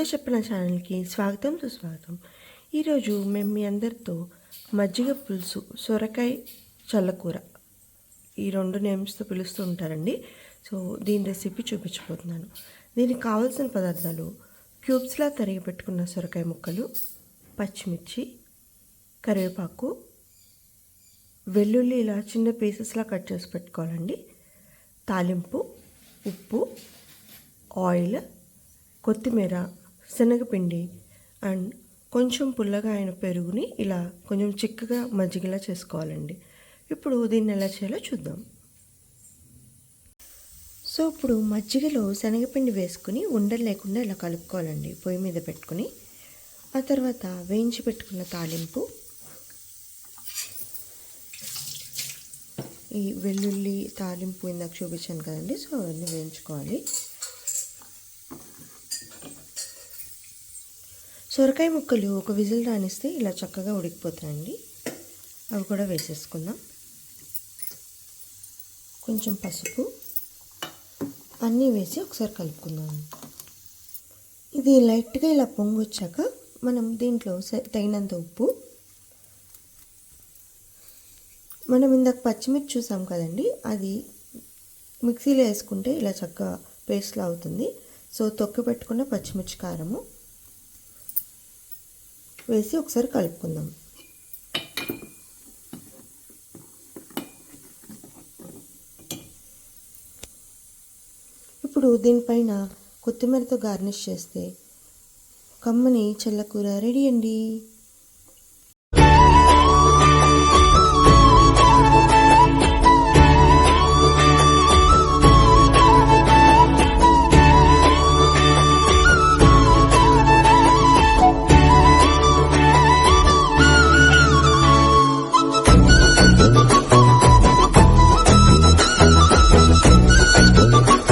చెప్పిన ఛానల్కి స్వాగతం సుస్వాగతం. ఈరోజు మేము మీ అందరితో మజ్జిగ పులుసు, సొరకాయ చల్లకూర ఈ రెండు నేమ్స్తో పిలుస్తూ ఉంటారండి. సో దీని రెసిపీ చూపించబోతున్నాను. దీనికి కావాల్సిన పదార్థాలు: క్యూబ్స్లా తరిగి పెట్టుకున్న సొరకాయ ముక్కలు, పచ్చిమిర్చి, కరివేపాకు, వెల్లుల్లి ఇలా చిన్న పీసెస్లా కట్ చేసి పెట్టుకోవాలండి, తాలింపు, ఉప్పు, ఆయిల్, కొత్తిమీర, శనగపిండి అండ్ కొంచెం పుల్లగా అయిన పెరుగుని ఇలా కొంచెం చిక్కగా మజ్జిగలా చేసుకోవాలండి. ఇప్పుడు దీన్ని ఎలా చేయాలో చూద్దాం. సో ఇప్పుడు మజ్జిగలో శనగపిండి వేసుకుని ఉండలు లేకుండా ఇలా కలుపుకోవాలండి పొయ్యి మీద పెట్టుకుని. ఆ తర్వాత వేయించి పెట్టుకున్న తాలింపు, ఈ వెల్లుల్లి తాలింపు ఇందాక చూపించాను కదండి, సో అవన్నీ వేయించుకోవాలి. సొరకాయ ముక్కలు ఒక విజిల్ రానిస్తే ఇలా చక్కగా ఉడికిపోతాయండి. అవి కూడా వేసేసుకుందాం. కొంచెం పసుపు అన్నీ వేసి ఒకసారి కలుపుకుందాం. ఇది లైట్గా ఇలా పొంగు వచ్చాక మనం దీంట్లో తగినంత ఉప్పు, మనం ఇందాక పచ్చిమిర్చి చూసాం కదండి, అది మిక్సీలో వేసుకుంటే ఇలా చక్కగా పేస్ట్లా అవుతుంది. సో తొక్కి పెట్టుకున్న పచ్చిమిర్చి కారము వేసి ఒకసారి కలుపుకుందాం. ఇప్పుడు దీనిపైన కొత్తిమీరతో గార్నిష్ చేస్తే కమ్మని చల్లకూర రెడీ అండి.